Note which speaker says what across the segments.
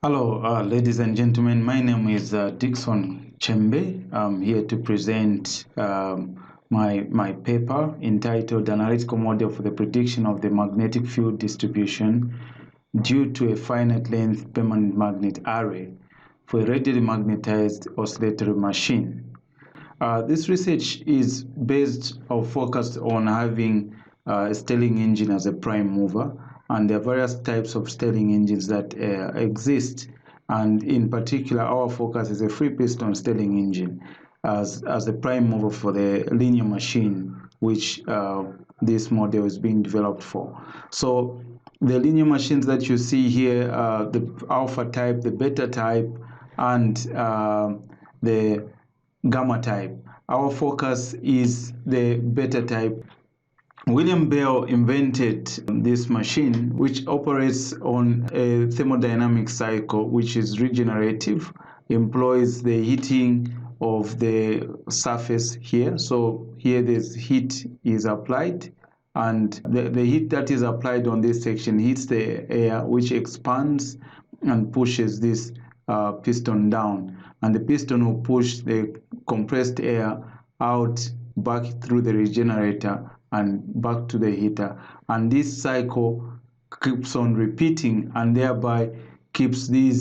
Speaker 1: Hello, ladies and gentlemen. My name is Dixon Chembe. I'm here to present my paper entitled Analytical Model for the Prediction of the Magnetic Field Distribution due to a finite length permanent magnet array for a radially magnetized oscillatory machine. This research is based or focused on having a Stirling engine as a prime mover, and there are various types of Stirling engines that exist, and in particular our focus is a Free-Piston Stirling Engine as a prime mover for the linear machine which this model is being developed for. So the linear machines that you see here, the alpha type, the beta type, and the gamma type. Our focus is the beta type. William Bell invented this machine which operates on a thermodynamic cycle which is regenerative, employs the heating of the surface here. So here this heat is applied, and the heat that is applied on this section hits the air, which expands and pushes this piston down, and the piston will push the compressed air out back through the regenerator and back to the heater, and this cycle keeps on repeating and thereby keeps the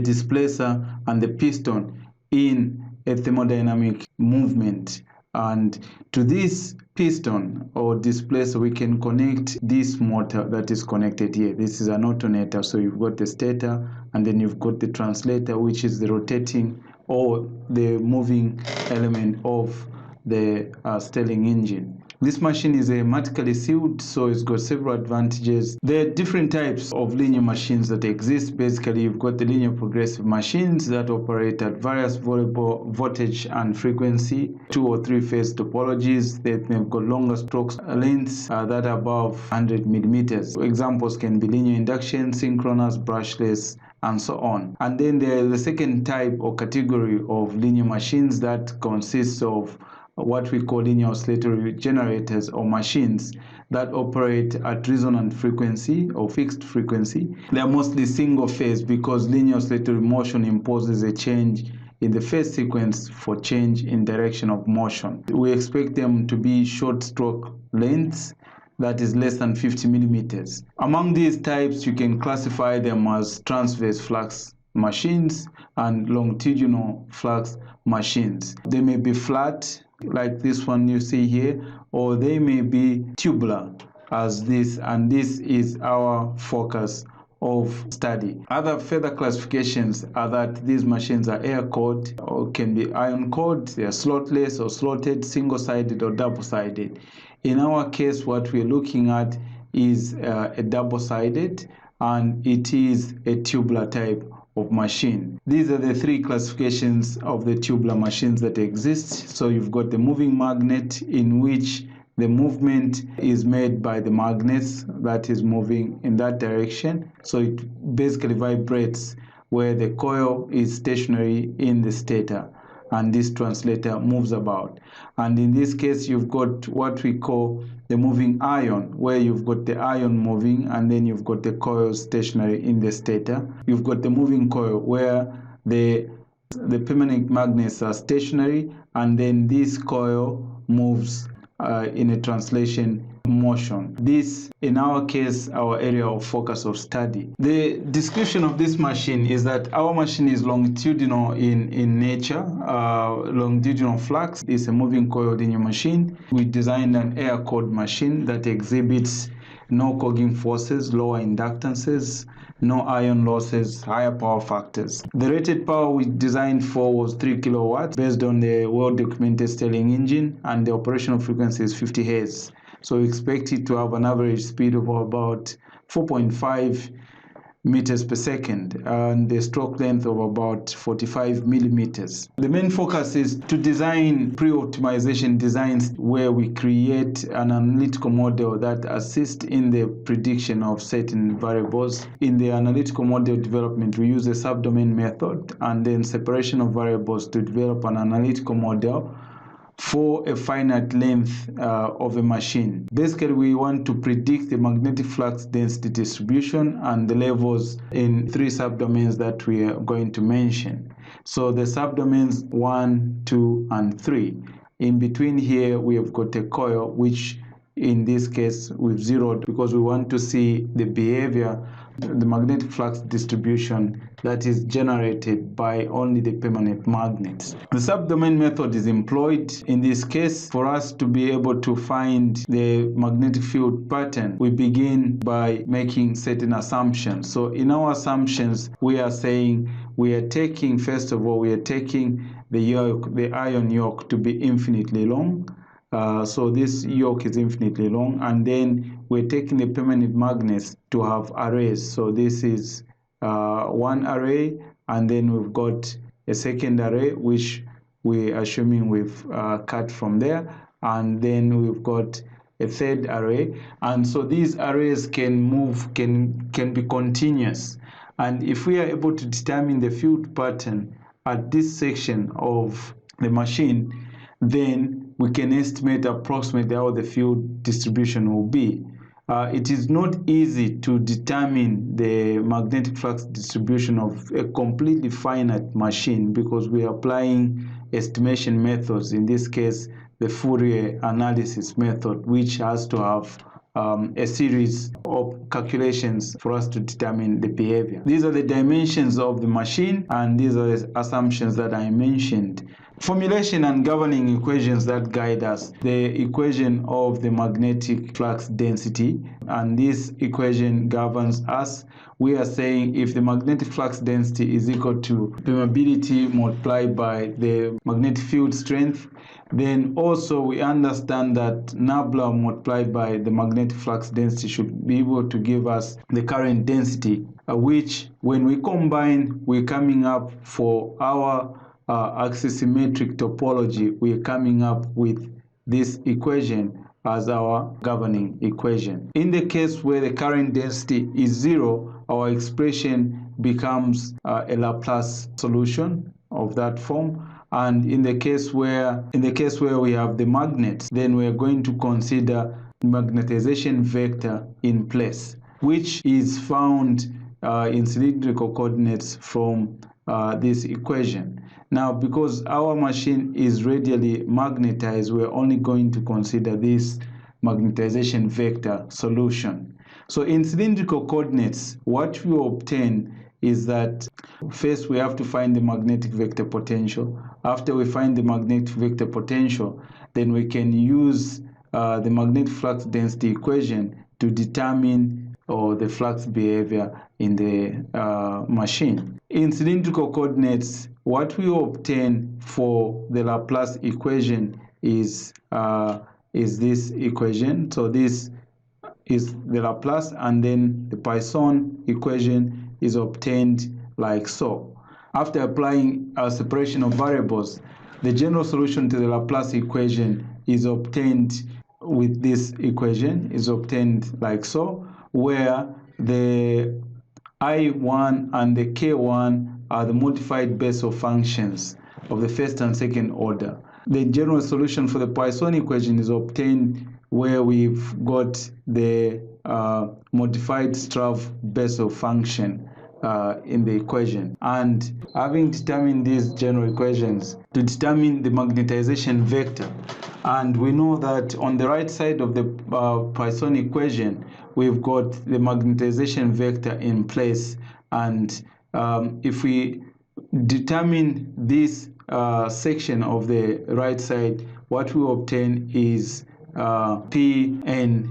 Speaker 1: displacer and the piston in a thermodynamic movement. And to this piston or displacer we can connect this motor that is connected here. This is an alternator, so you've got the stator and then you've got the translator, which is the rotating or the moving element of the Stirling engine. This machine is hermetically sealed, so it's got several advantages. There are different types of linear machines that exist. Basically, you've got the linear progressive machines that operate at various variable voltage and frequency, 2 or 3 phase topologies. They've got longer stroke lengths that are above 100 millimeters. Examples can be linear induction, synchronous, brushless, and so on. And then there's the second type or category of linear machines that consists of what we call linear oscillatory generators or machines that operate at resonant frequency or fixed frequency. They are mostly single phase because linear oscillatory motion imposes a change in the phase sequence for change in direction of motion. We expect them to be short stroke lengths, that is less than 50 millimeters. Among these types, you can classify them as transverse flux machines and longitudinal flux machines. They may be flat, like this one you see here, or they may be tubular as this, and this is our focus of study. Other further classifications are that these machines are air-cooled or can be ion-cooled. They are slotless or slotted, single-sided or double-sided. In our case, what we're looking at is a double-sided, and it is a tubular type of machine. These are the 3 classifications of the tubular machines that exist. So you've got the moving magnet, in which the movement is made by the magnets that is moving in that direction. So it basically vibrates where the coil is stationary in the stator, and this translator moves about. And in this case, you've got what we call the moving ion, where you've got the ion moving and then you've got the coil stationary in the stator. You've got the moving coil where the permanent magnets are stationary, and then this coil moves in a translation motion. This, in our case, our area of focus of study. The description of this machine is that our machine is longitudinal in nature. Longitudinal flux is a moving coil linear machine. We designed an air-cooled machine that exhibits no cogging forces, lower inductances, no ion losses, higher power factors. The rated power we designed for was 3 kilowatts based on the well-documented Stirling engine, and the operational frequency is 50 Hz. So we expect it to have an average speed of about 4.5 meters per second and the stroke length of about 45 millimeters. The main focus is to design pre-optimization designs where we create an analytical model that assists in the prediction of certain variables. In the analytical model development, we use a subdomain method and then separation of variables to develop an analytical model for a finite length of a machine. Basically, we want to predict the magnetic flux density distribution and the levels in 3 subdomains that we are going to mention. So the subdomains 1, 2, and 3. In between here, we have got a coil, which in this case we've zeroed because we want to see the behavior, the magnetic flux distribution that is generated by only the permanent magnets. The subdomain method is employed in this case. For us to be able to find the magnetic field pattern, we begin by making certain assumptions. So in our assumptions, we are saying we are taking, first of all, we are taking the yoke, the iron yoke, to be infinitely long. So this yoke is infinitely long, and then we're taking the permanent magnets to have arrays. So this is one array, and then we've got a second array, which we're assuming we've cut from there, and then we've got a third array. And so these arrays can move, can be continuous. And if we are able to determine the field pattern at this section of the machine, then we can estimate approximately how the field distribution will be. It is not easy to determine the magnetic flux distribution of a completely finite machine because we are applying estimation methods, in this case the Fourier analysis method, which has to have a series of calculations for us to determine the behavior. These are the dimensions of the machine, and these are the assumptions that I mentioned. Formulation and governing equations that guide us. The equation of the magnetic flux density, and this equation governs us. We are saying if the magnetic flux density is equal to permeability multiplied by the magnetic field strength, then also we understand that nabla multiplied by the magnetic flux density should be able to give us the current density, which when we combine, we're coming up for our axisymmetric topology, we're coming up with this equation as our governing equation. In the case where the current density is 0, our expression becomes a Laplace solution of that form. And in the case where we have the magnets, then we are going to consider magnetization vector in place, which is found in cylindrical coordinates from this equation. Now, because our machine is radially magnetized, we're only going to consider this magnetization vector solution. So in cylindrical coordinates, what we obtain is that first we have to find the magnetic vector potential. After we find the magnetic vector potential, then we can use the magnetic flux density equation to determine the flux behavior in the machine. In cylindrical coordinates, what we obtain for the Laplace equation is this equation. So this is the Laplace, and then the Poisson equation is obtained like so. After applying a separation of variables, the general solution to the Laplace equation is obtained with this equation, is obtained like so, where the I1 and the K1 are the modified Bessel functions of the first and second order. The general solution for the Poisson equation is obtained where we've got the modified Strav-Bessel function in the equation. And having determined these general equations, to determine the magnetization vector, and we know that on the right side of the Poisson equation, we've got the magnetization vector in place. And if we determine this section of the right side, what we obtain is Pn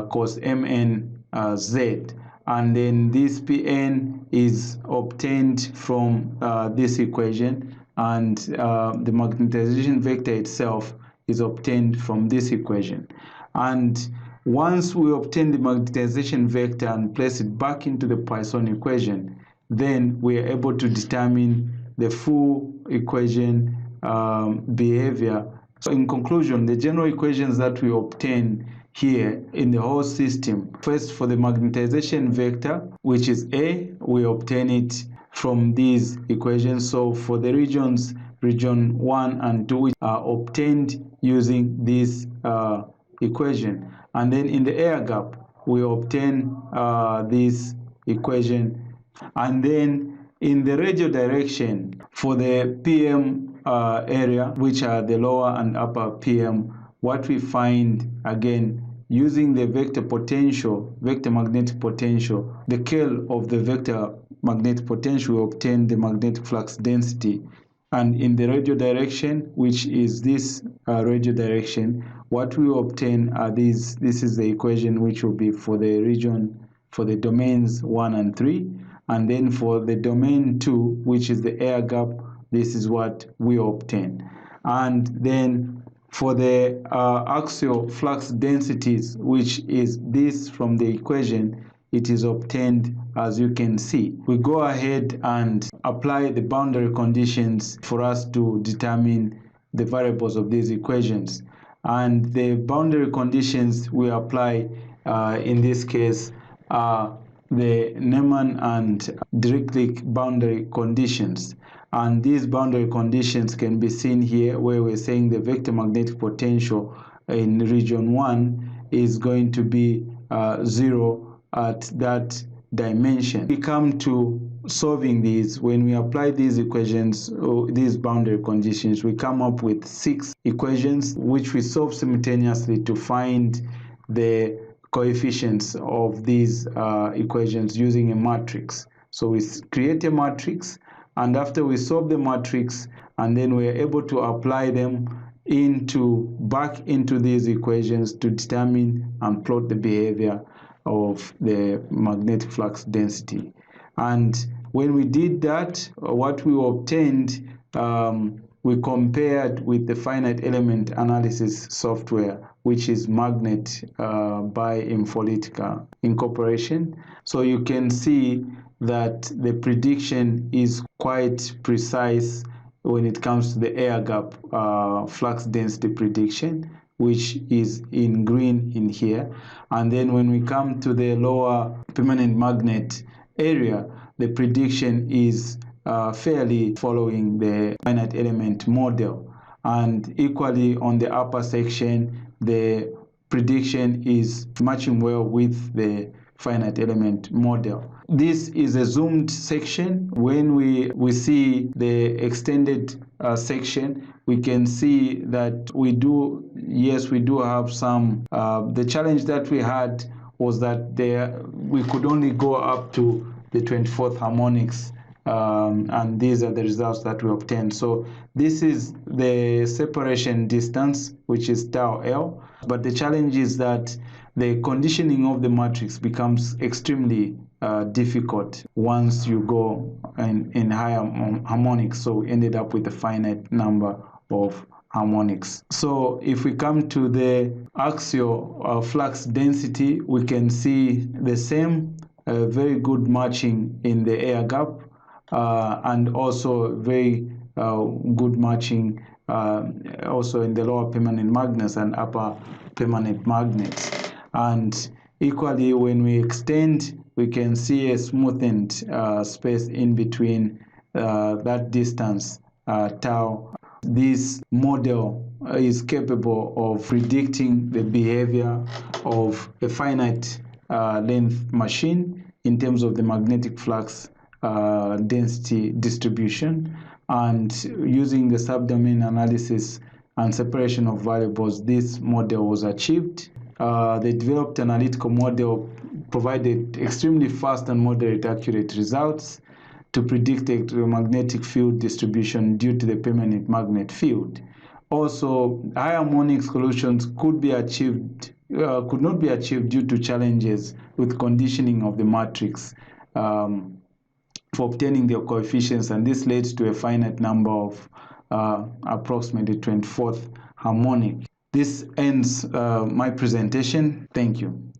Speaker 1: cos Mn Z, and then this Pn is obtained from this equation, and the magnetization vector itself is obtained from this equation. And once we obtain the magnetization vector and place it back into the Poisson equation, then we are able to determine the full equation behavior. So in conclusion, the general equations that we obtain here in the whole system, first for the magnetization vector, which is A, we obtain it from these equations. So for the regions region 1 and 2, which are obtained using this equation. And then in the air gap, we obtain this equation. And then in the radial direction, for the PM area, which are the lower and upper PM, what we find, again, using the vector potential, vector magnetic potential, the curl of the vector magnetic potential, we obtain the magnetic flux density. And in the radial direction, which is this radial direction, what we obtain are these. This is the equation which will be for the region, for the domains 1 and 3. And then for the domain 2, which is the air gap, this is what we obtain. And then for the axial flux densities, which is this from the equation, it is obtained as you can see. We go ahead and apply the boundary conditions for us to determine the variables of these equations. And the boundary conditions we apply in this case are the Neumann and Dirichlet boundary conditions. And these boundary conditions can be seen here, where we're saying the vector magnetic potential in region 1 is going to be 0 at that dimension. We come to solving these. When we apply these equations, or these boundary conditions, we come up with 6 equations, which we solve simultaneously to find the coefficients of these equations using a matrix. So we create a matrix, and after we solve the matrix, and then we are able to apply them back into these equations to determine and plot the behavior of the magnetic flux density. And when we did that, what we obtained, we compared with the finite element analysis software, which is Magnet by Analytical Incorporation. So you can see that the prediction is quite precise when it comes to the air gap flux density prediction, which is in green in here. And then when we come to the lower permanent magnet area, the prediction is fairly following the finite element model. And equally on the upper section, the prediction is matching well with the finite element model. This is a zoomed section. When we see the extended section, we can see that we do have some, the challenge that we had was that we could only go up to the 24th harmonics, and these are the results that we obtained. So this is the separation distance, which is tau L, but the challenge is that the conditioning of the matrix becomes extremely difficult once you go in higher harmonics. So we ended up with a finite number of harmonics. So if we come to the axial flux density, we can see the same very good matching in the air gap, and also very good matching also in the lower permanent magnets and upper permanent magnets. And equally, when we extend, we can see a smoothened space in between that distance, tau. This model is capable of predicting the behavior of a finite length machine in terms of the magnetic flux density distribution. And using the subdomain analysis and separation of variables, this model was achieved. The developed analytical model provided extremely fast and moderate accurate results to predict electromagnetic field distribution due to the permanent magnet field. Also, high harmonic solutions could not be achieved due to challenges with conditioning of the matrix for obtaining their coefficients, and this leads to a finite number of approximately 24th harmonic. This ends my presentation. Thank you.